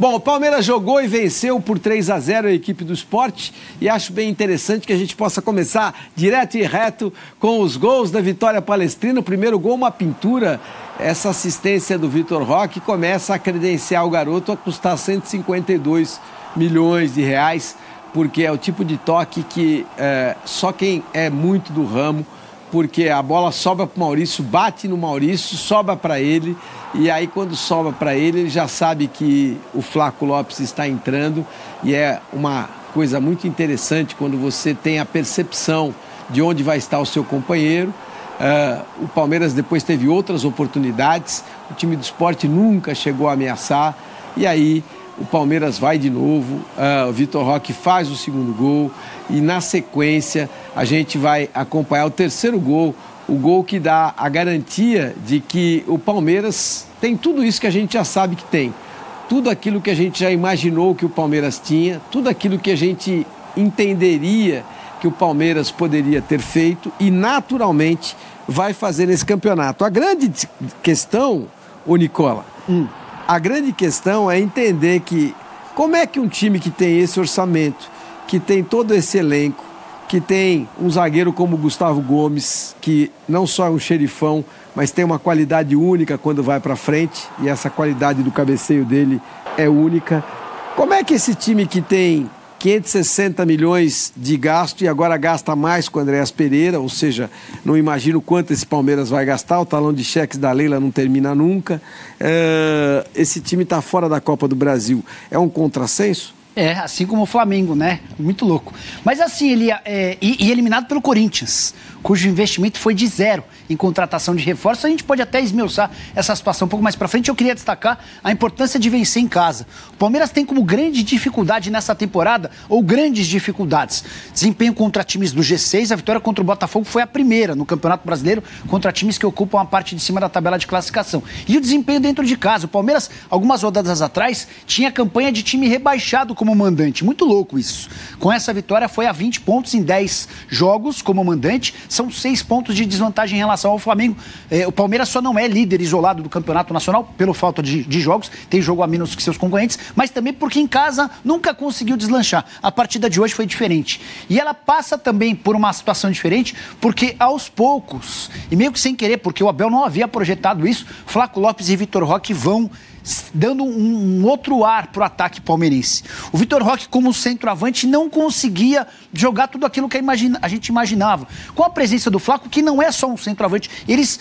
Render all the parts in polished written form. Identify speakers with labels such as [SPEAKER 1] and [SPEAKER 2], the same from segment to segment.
[SPEAKER 1] Bom, o Palmeiras jogou e venceu por 3-0 a equipe do Sport e acho bem interessante que a gente possa começar direto e reto com os gols da Vitória Palestrina. O primeiro gol, uma pintura, essa assistência do Vitor Roque começa a credenciar o garoto a custar 152 milhões de reais, porque é o tipo de toque que só quem é muito do ramo, porque a bola sobra para o Maurício, bate no Maurício, sobra para ele, e aí quando sobra para ele, ele já sabe que o Flaco Lopes está entrando, e é uma coisa muito interessante quando você tem a percepção de onde vai estar o seu companheiro. O Palmeiras depois teve outras oportunidades, o time do Sport nunca chegou a ameaçar, e aí o Palmeiras vai de novo, o Vitor Roque faz o segundo gol e na sequência a gente vai acompanhar o terceiro gol, o gol que dá a garantia de que o Palmeiras tem tudo isso que a gente já sabe que tem, tudo aquilo que a gente já imaginou que o Palmeiras tinha, tudo aquilo que a gente entenderia que o Palmeiras poderia ter feito e naturalmente vai fazer nesse campeonato. A grande questão, ô Nicola, a grande questão é entender que como é que um time que tem esse orçamento, que tem todo esse elenco, que tem um zagueiro como o Gustavo Gomes, que não só é um xerifão, mas tem uma qualidade única quando vai para frente, e essa qualidade do cabeceio dele é única. Como é que esse time que tem 560 milhões de gasto e agora gasta mais com o Andréas Pereira, ou seja, não imagino quanto esse Palmeiras vai gastar, o talão de cheques da Leila não termina nunca. Esse time está fora da Copa do Brasil. É um contrassenso?
[SPEAKER 2] É, assim como o Flamengo, né? Muito louco. Mas assim, ele e eliminado pelo Corinthians, cujo investimento foi de 0 em contratação de reforço. A gente pode até esmiuçar essa situação um pouco mais pra frente. Eu queria destacar a importância de vencer em casa. O Palmeiras tem como grande dificuldade nessa temporada, ou grandes dificuldades, desempenho contra times do G6. A vitória contra o Botafogo foi a primeira no Campeonato Brasileiro contra times que ocupam a parte de cima da tabela de classificação. E o desempenho dentro de casa. O Palmeiras, algumas rodadas atrás, tinha campanha de time rebaixado como mandante. Muito louco isso. Com essa vitória foi a 20 pontos em 10 jogos como mandante. São 6 pontos de desvantagem em relação ao Flamengo. O Palmeiras só não é líder isolado do Campeonato Nacional pela falta de jogos. Tem jogo a menos que seus concorrentes, mas também porque em casa nunca conseguiu deslanchar. A partida de hoje foi diferente. E ela passa também por uma situação diferente, porque aos poucos, e meio que sem querer, porque o Abel não havia projetado isso, Flaco Lopes e Vitor Roque vão dando um outro ar para o ataque palmeirense. O Vitor Roque, como centroavante, não conseguia jogar tudo aquilo que a gente imaginava. Com a presença do Flaco, que não é só um centroavante, eles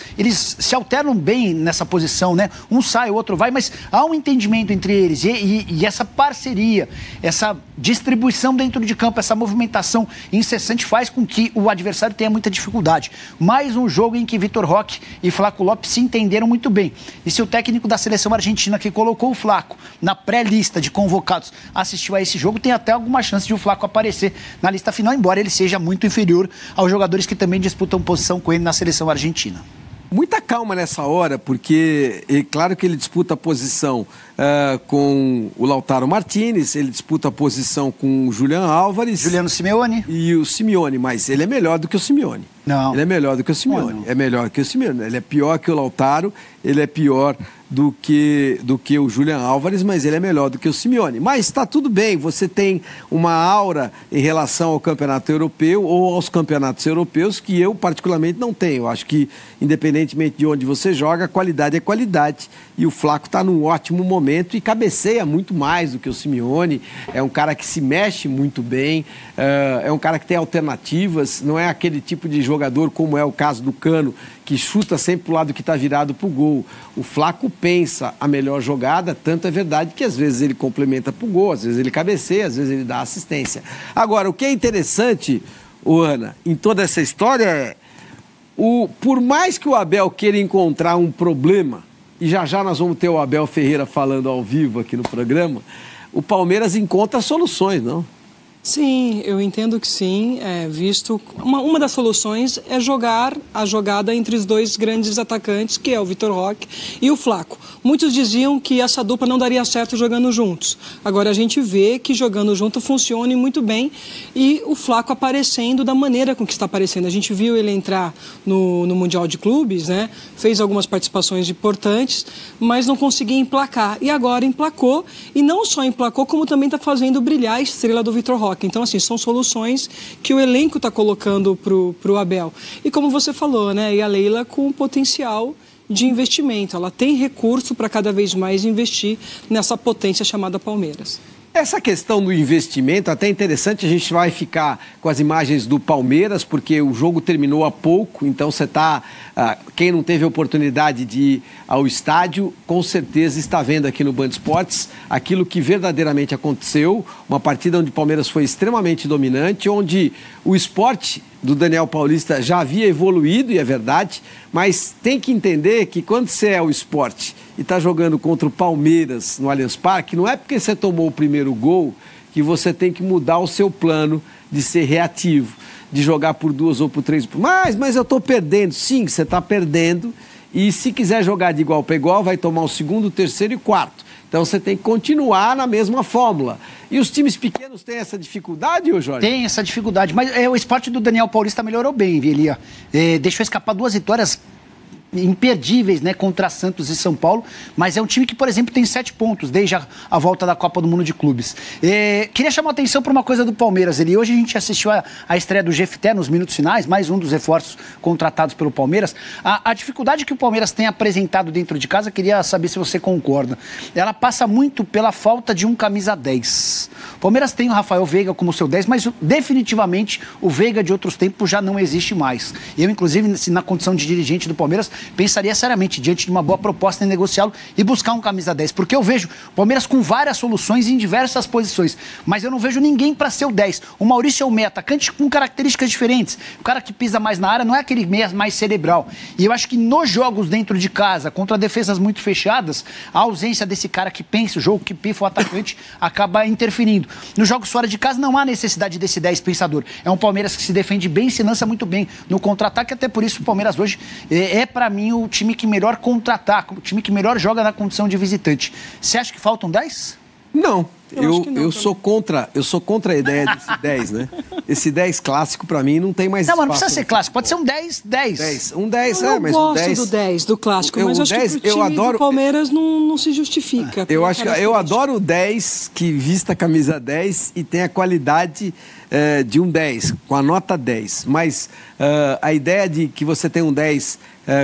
[SPEAKER 2] se alternam bem nessa posição, né? Um sai, o outro vai, mas há um entendimento entre eles e essa parceria, essa distribuição dentro de campo, essa movimentação incessante faz com que o adversário tenha muita dificuldade. Mais um jogo em que Vitor Roque e Flaco Lopes se entenderam muito bem. E se o técnico da seleção argentina que colocou o Flaco na pré-lista de convocados assistiu a esse jogo, tem até alguma chance de o Flaco aparecer na lista final, embora ele seja muito inferior aos jogadores que também disputam posição com ele na seleção argentina.
[SPEAKER 1] Muita calma nessa hora, porque é claro que ele disputa a posição com o Lautaro Martinez, ele disputa a posição com o Julián Álvares.
[SPEAKER 2] Juliano Simeone.
[SPEAKER 1] E o Simeone, mas ele é melhor do que o Simeone.
[SPEAKER 2] Não.
[SPEAKER 1] Ele é melhor do que o Simeone.
[SPEAKER 2] Não.
[SPEAKER 1] É melhor que o Simeone. Ele é pior que o Lautaro, ele é pior do que o Julián Álvares, mas ele é melhor do que o Simeone. Mas está tudo bem, você tem uma aura em relação ao campeonato europeu ou aos campeonatos europeus que eu particularmente não tenho. Eu acho que, independentemente de onde você joga, a qualidade é qualidade. E o Flaco está num ótimo momento e cabeceia muito mais do que o Simeone. É um cara que se mexe muito bem, é um cara que tem alternativas, não é aquele tipo de jogador como é o caso do Cano, que chuta sempre para o lado que está virado para o gol. O Flaco pensa a melhor jogada, tanto é verdade que às vezes ele complementa para o gol, às vezes ele cabeceia, às vezes ele dá assistência. Agora, o que é interessante, Ana, em toda essa história é, por mais que o Abel queira encontrar um problema, e já já nós vamos ter o Abel Ferreira falando ao vivo aqui no programa, o Palmeiras encontra soluções, não?
[SPEAKER 3] Sim, eu entendo que sim, visto uma das soluções é jogar a jogada entre os dois grandes atacantes, que é o Vitor Roque e o Flaco. Muitos diziam que essa dupla não daria certo jogando juntos. Agora a gente vê que jogando junto funciona muito bem e o Flaco aparecendo da maneira com que está aparecendo. A gente viu ele entrar no Mundial de Clubes, né? Fez algumas participações importantes, mas não conseguia emplacar. E agora emplacou, e não só emplacou, como também está fazendo brilhar a estrela do Vitor Roque. Então, assim, são soluções que o elenco está colocando pro Abel. E como você falou, né? E a Leila com potencial de investimento. Ela tem recurso para cada vez mais investir nessa potência chamada Palmeiras.
[SPEAKER 1] Essa questão do investimento, até interessante, a gente vai ficar com as imagens do Palmeiras, porque o jogo terminou há pouco, então você está... quem não teve a oportunidade de ir ao estádio, com certeza está vendo aqui no Band Esportes aquilo que verdadeiramente aconteceu, uma partida onde o Palmeiras foi extremamente dominante, onde o esporte do Daniel Paulista já havia evoluído, e é verdade, mas tem que entender que quando você é o esporte e está jogando contra o Palmeiras no Allianz Parque, não é porque você tomou o primeiro gol que você tem que mudar o seu plano de ser reativo, de jogar por 2 ou por 3. Mas eu estou perdendo. Sim, você está perdendo, e se quiser jogar de igual para igual, vai tomar o 2º, 3º e 4º. Então você tem que continuar na mesma fórmula. E os times pequenos têm essa dificuldade, ô Jorge?
[SPEAKER 2] Tem essa dificuldade, mas o esporte do Daniel Paulista melhorou bem, Elia. Deixou escapar 2 vitórias imperdíveis, né, contra Santos e São Paulo, mas é um time que, por exemplo, tem 7 pontos desde a volta da Copa do Mundo de Clubes. Queria chamar a atenção para uma coisa do Palmeiras. Hoje a gente assistiu a estreia do Jefté nos minutos finais, mais um dos reforços contratados pelo Palmeiras. A dificuldade que o Palmeiras tem apresentado dentro de casa, queria saber se você concorda. Ela passa muito pela falta de um camisa 10. O Palmeiras tem o Rafael Veiga como seu 10, mas definitivamente o Veiga de outros tempos já não existe mais. Eu, inclusive, na condição de dirigente do Palmeiras, pensaria seriamente, diante de uma boa proposta, em negociá-lo e buscar um camisa 10, porque eu vejo o Palmeiras com várias soluções em diversas posições, mas eu não vejo ninguém para ser o 10. O Maurício é um meia atacante com características diferentes. O cara que pisa mais na área não é aquele meia mais cerebral. E eu acho que nos jogos dentro de casa, contra defesas muito fechadas, a ausência desse cara que pensa o jogo, que pifa o atacante, acaba interferindo. Nos jogos fora de casa não há necessidade desse 10 pensador. É um Palmeiras que se defende bem e se lança muito bem no contra-ataque, até por isso o Palmeiras hoje para mim, o time que melhor contra-ataca, o time que melhor joga na condição de visitante. Você acha que faltam 10?
[SPEAKER 1] Não. Eu sou contra a ideia desse 10, né? Esse 10 clássico, pra mim, não tem mais
[SPEAKER 2] espaço. Não, mas não precisa ser clássico. Pode ser um 10.
[SPEAKER 1] Um 10,
[SPEAKER 3] mas o 10... Eu gosto do 10, do clássico, mas acho que pro time do Palmeiras não se justifica.
[SPEAKER 1] Eu adoro o 10 que vista a camisa 10 e tem a qualidade de um 10, com a nota 10. Mas a ideia de que você tem um 10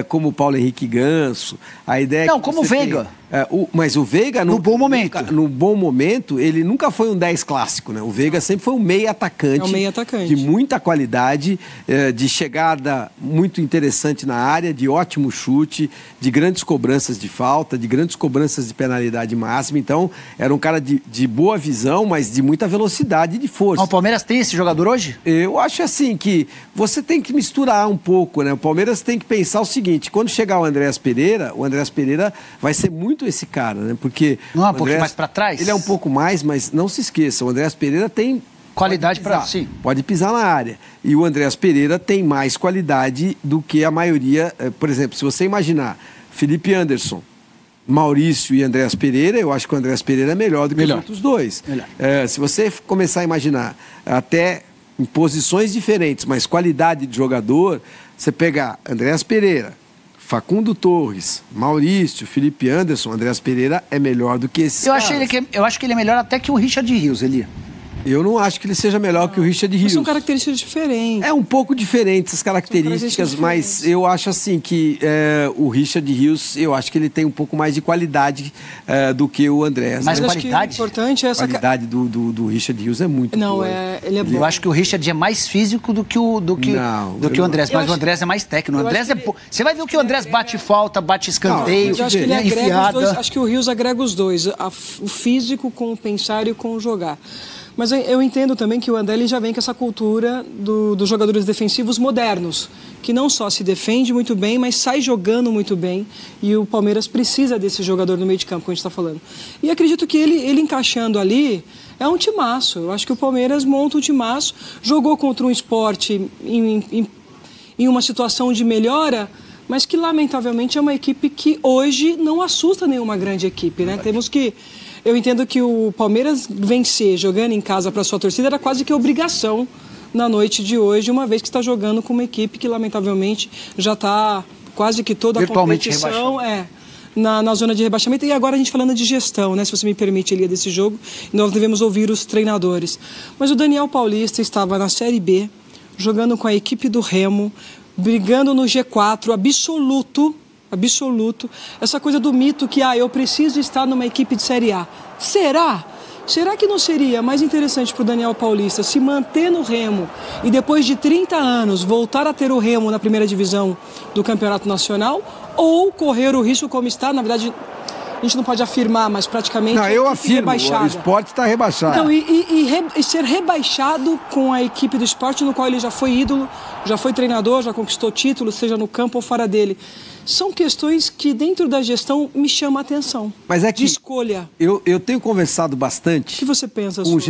[SPEAKER 1] como o Paulo Henrique Ganso, a ideia...
[SPEAKER 2] Não, como o Veiga.
[SPEAKER 1] Mas o Veiga...
[SPEAKER 2] No bom momento.
[SPEAKER 1] No bom momento, ele nunca foi um 10 clássico, né? O Veiga sempre foi um meia atacante.
[SPEAKER 3] É um meia atacante.
[SPEAKER 1] De muita qualidade, de chegada muito interessante na área, de ótimo chute, de grandes cobranças de falta, de grandes cobranças de penalidade máxima. Então, era um cara de boa visão, mas de muita velocidade e de força.
[SPEAKER 2] O Palmeiras tem esse jogador hoje?
[SPEAKER 1] Eu acho assim que você tem que misturar um pouco, né? O Palmeiras tem que pensar o seguinte, quando chegar o Andréas Pereira vai ser muito esse cara, né? Porque
[SPEAKER 2] não é um pouquinho mais para trás?
[SPEAKER 1] Ele é um pouco mais, mas não se esqueça, o Andréas Pereira tem
[SPEAKER 2] qualidade para sim.
[SPEAKER 1] Pode pisar na área. E o Andréas Pereira tem mais qualidade do que a maioria. Por exemplo, se você imaginar Felipe Anderson, Maurício e Andréas Pereira, eu acho que o Andréas Pereira é melhor do que os outros dois. Se você começar a imaginar até em posições diferentes, mas qualidade de jogador, você pegar Andréas Pereira, Facundo Torres, Maurício, Felipe Anderson, Andréas Pereira é melhor do que esses caras.
[SPEAKER 2] Eu acho que ele é melhor até que o Richard Rios, Elia.
[SPEAKER 1] Eu não acho que ele seja melhor que o Richard Rios.
[SPEAKER 3] São características diferentes.
[SPEAKER 1] É um pouco diferente essas características, mas eu acho assim que o Richard Rios, eu acho que ele tem um pouco mais de qualidade do que o Andrés.
[SPEAKER 2] Mas qualidade?
[SPEAKER 3] Importante é essa...
[SPEAKER 1] A qualidade do Richard Rios é muito boa.
[SPEAKER 3] Ele é bom.
[SPEAKER 2] Eu acho que o Richard é mais físico do que o Andrés, mas o Andrés é mais técnico. O Andrés Você vai ver o que o Andrés bate falta, bate escanteio,
[SPEAKER 3] eu acho que ele agrega os dois. Acho que o Rios agrega os dois, o físico com o pensar e com o jogar. Mas eu entendo também que o André já vem com essa cultura dos jogadores defensivos modernos, que não só se defende muito bem, mas sai jogando muito bem. E o Palmeiras precisa desse jogador no meio de campo, como a gente está falando. E acredito que ele encaixando ali é um timaço. Eu acho que o Palmeiras monta um timaço, jogou contra um Sport em uma situação de melhora, mas que lamentavelmente é uma equipe que hoje não assusta nenhuma grande equipe, né? Temos que... Eu entendo que o Palmeiras vencer jogando em casa para sua torcida era quase que obrigação na noite de hoje, uma vez que está jogando com uma equipe que lamentavelmente já está quase que toda a competição na zona de rebaixamento. E agora a gente falando de gestão, né? Se você me permite, Elia, desse jogo, nós devemos ouvir os treinadores. Mas o Daniel Paulista estava na Série B, jogando com a equipe do Remo, brigando no G4 absoluto. Essa coisa do mito que eu preciso estar numa equipe de Série A. Será? Será que não seria mais interessante para o Daniel Paulista se manter no Remo e depois de 30 anos voltar a ter o Remo na primeira divisão do Campeonato Nacional, ou correr o risco como está, na verdade... A gente não pode afirmar, mas praticamente...
[SPEAKER 1] Não, eu afirmo, o Sport está rebaixado.
[SPEAKER 3] Então, e ser rebaixado com a equipe do Sport, no qual ele já foi ídolo, já foi treinador, já conquistou títulos, seja no campo ou fora dele. São questões que dentro da gestão me chamam a atenção.
[SPEAKER 1] Mas é que
[SPEAKER 3] de escolha.
[SPEAKER 1] Eu tenho conversado bastante...
[SPEAKER 3] O que você pensa
[SPEAKER 1] com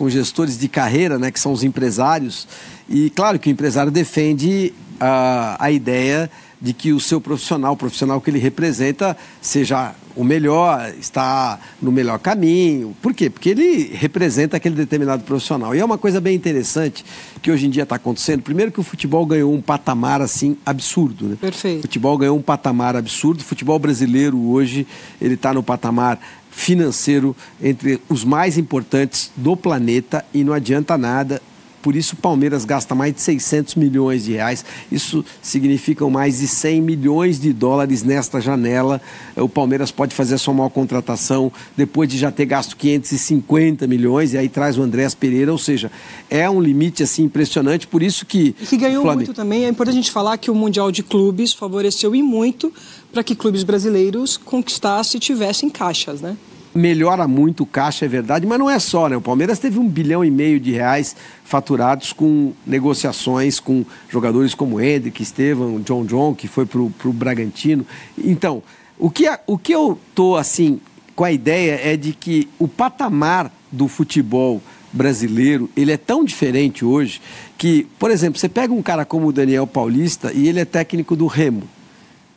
[SPEAKER 1] gestores de carreira, né, que são os empresários. E claro que o empresário defende a ideia de que o seu profissional, o profissional que ele representa, seja o melhor, está no melhor caminho. Por quê? Porque ele representa aquele determinado profissional. E é uma coisa bem interessante que hoje em dia está acontecendo. Primeiro que o futebol ganhou um patamar, assim, absurdo, né?
[SPEAKER 3] Perfeito.
[SPEAKER 1] O futebol ganhou um patamar absurdo. O futebol brasileiro hoje, ele está no patamar financeiro entre os mais importantes do planeta e não adianta nada. Por isso o Palmeiras gasta mais de 600 milhões de reais. Isso significa mais de 100 milhões de dólares nesta janela. O Palmeiras pode fazer a sua maior contratação depois de já ter gasto 550 milhões, e aí traz o Andrés Pereira. Ou seja, é um limite assim impressionante. Por isso que...
[SPEAKER 3] E que ganhou muito também. É importante a gente falar que o Mundial de Clubes favoreceu e muito para que clubes brasileiros conquistassem e tivessem caixas, né?
[SPEAKER 1] Melhora muito o caixa, é verdade, mas não é só, né? O Palmeiras teve 1,5 bilhão de reais faturados com negociações com jogadores como Hendrick, Estevão, John, que foi pro Bragantino. Então, o que eu tô, assim, com a ideia é de que o patamar do futebol brasileiro, ele é tão diferente hoje que, por exemplo, você pega um cara como o Daniel Paulista e ele é técnico do Remo.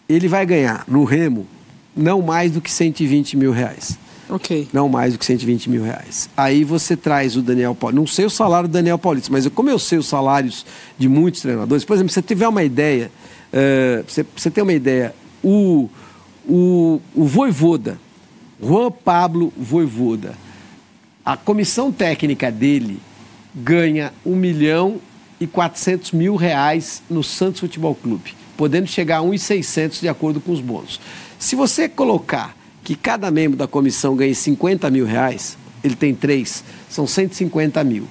[SPEAKER 1] Ele vai ganhar no Remo não mais do que 120 mil reais.
[SPEAKER 3] Ok.
[SPEAKER 1] Não mais do que 120 mil reais. Aí você traz o Daniel Paulista. Não sei o salário do Daniel Paulista, mas como eu sei os salários de muitos treinadores, por exemplo, se você tiver uma ideia, você tem uma ideia, o Vojvoda, Juan Pablo Vojvoda, a comissão técnica dele ganha 1.400.000 reais no Santos Futebol Clube, podendo chegar a 1.600 de acordo com os bônus. Se você colocar que cada membro da comissão ganhe 50 mil reais, ele tem 3, são 150 mil.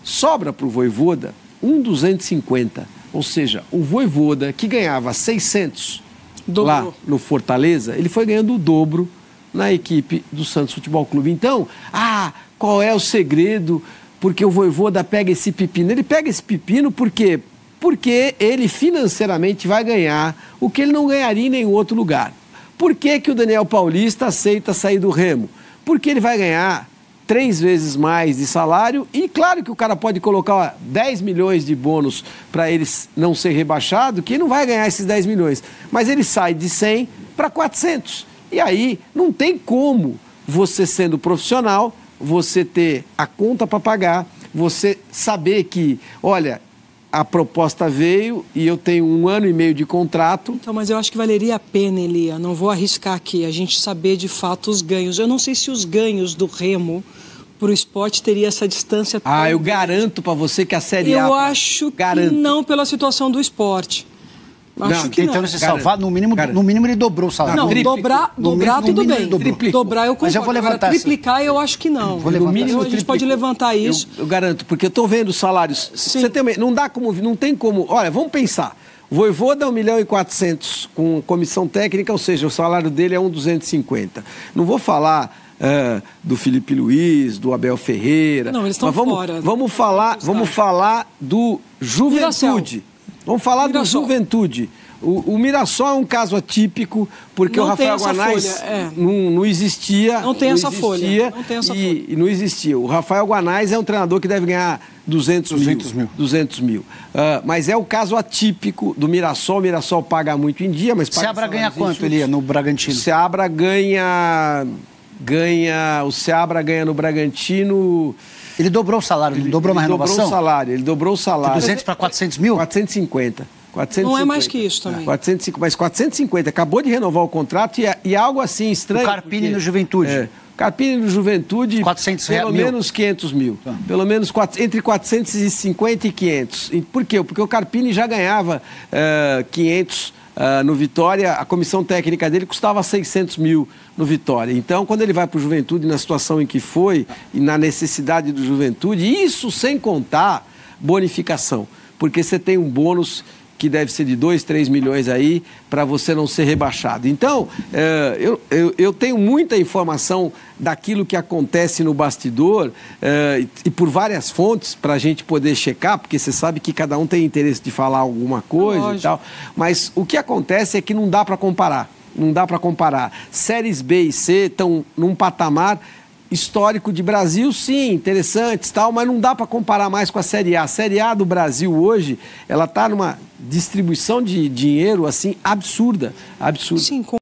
[SPEAKER 1] Sobra para o Vojvoda 250, ou seja, o Vojvoda que ganhava 600 lá no Fortaleza, ele foi ganhando o dobro na equipe do Santos Futebol Clube. Então, qual é o segredo? Porque o Vojvoda pega esse pepino. Ele pega esse pepino por quê? Porque ele financeiramente vai ganhar o que ele não ganharia em nenhum outro lugar. Por que o Daniel Paulista aceita sair do Remo? Porque ele vai ganhar 3 vezes mais de salário e claro que o cara pode colocar 10 milhões de bônus para ele não ser rebaixado, que ele não vai ganhar esses 10 milhões. Mas ele sai de 100 para 400. E aí não tem como você, sendo profissional, você ter a conta para pagar, você saber que, olha, a proposta veio e eu tenho 1 ano e meio de contrato.
[SPEAKER 3] Então, mas eu acho que valeria a pena, Elia, não vou arriscar aqui, a gente saber de fato os ganhos. Eu não sei se os ganhos do Remo para o Sport teria essa distância tão
[SPEAKER 1] eu garanto para você que a Série A...
[SPEAKER 3] Eu acho que não pela situação do Sport. Acho que
[SPEAKER 2] tentando se salvar, no mínimo ele dobrou o salário.
[SPEAKER 3] Não, dobrar tudo bem. Dobrar eu concordo.
[SPEAKER 2] Mas eu vou levantar.
[SPEAKER 3] Agora, triplicar eu acho que não.
[SPEAKER 2] No mínimo,
[SPEAKER 3] a gente pode levantar isso.
[SPEAKER 1] Eu garanto, porque eu estou vendo os salários. Você não tem como... Olha, vamos pensar. O Vojvoda é 1.400.000 com comissão técnica, ou seja, o salário dele é 1.250. Não vou falar do Felipe Luiz, do Abel Ferreira.
[SPEAKER 3] Não, eles estão fora.
[SPEAKER 1] Vamos falar do Juventude. Vamos falar do Juventude. O Mirassol é um caso atípico, porque
[SPEAKER 3] não
[SPEAKER 1] o Rafael Guanais não existia.
[SPEAKER 3] Não tem essa folha.
[SPEAKER 1] Não tem essa folha. E não existia. O Rafael Guanais é um treinador que deve ganhar 200 mil. Mas é o caso atípico do Mirassol. O Mirassol paga muito em dia, mas...
[SPEAKER 2] O Seabra ganha quanto, Elia, no Bragantino?
[SPEAKER 1] O Seabra ganha o Seabra ganha no Bragantino...
[SPEAKER 2] Ele dobrou o salário, não dobrou na renovação?
[SPEAKER 1] Ele dobrou o salário.
[SPEAKER 2] De 200 para 400 mil?
[SPEAKER 1] 450.
[SPEAKER 3] Não é mais que isso também.
[SPEAKER 1] 450. Acabou de renovar o contrato e algo assim estranho.
[SPEAKER 2] O Carpini no Juventude.
[SPEAKER 1] Carpini no Juventude,
[SPEAKER 2] 400
[SPEAKER 1] pelo menos 500 mil. Pelo menos entre 450 e 500. Por quê? Porque o Carpini já ganhava 500 no Vitória. A comissão técnica dele custava 600 mil no Vitória. Então, quando ele vai para o Juventude, na situação em que foi, e na necessidade do Juventude, isso sem contar bonificação. Porque você tem um bônus que deve ser de 2, 3 milhões aí, para você não ser rebaixado. Então, eu tenho muita informação daquilo que acontece no bastidor e por várias fontes para a gente poder checar, porque você sabe que cada um tem interesse de falar alguma coisa e tal, mas o que acontece é que não dá para comparar. Não dá para comparar. Séries B e C estão num patamar histórico de Brasil, sim, interessantes, tal, mas não dá para comparar mais com a Série A. A Série A do Brasil hoje, ela está numa distribuição de dinheiro assim absurda.
[SPEAKER 3] Sim,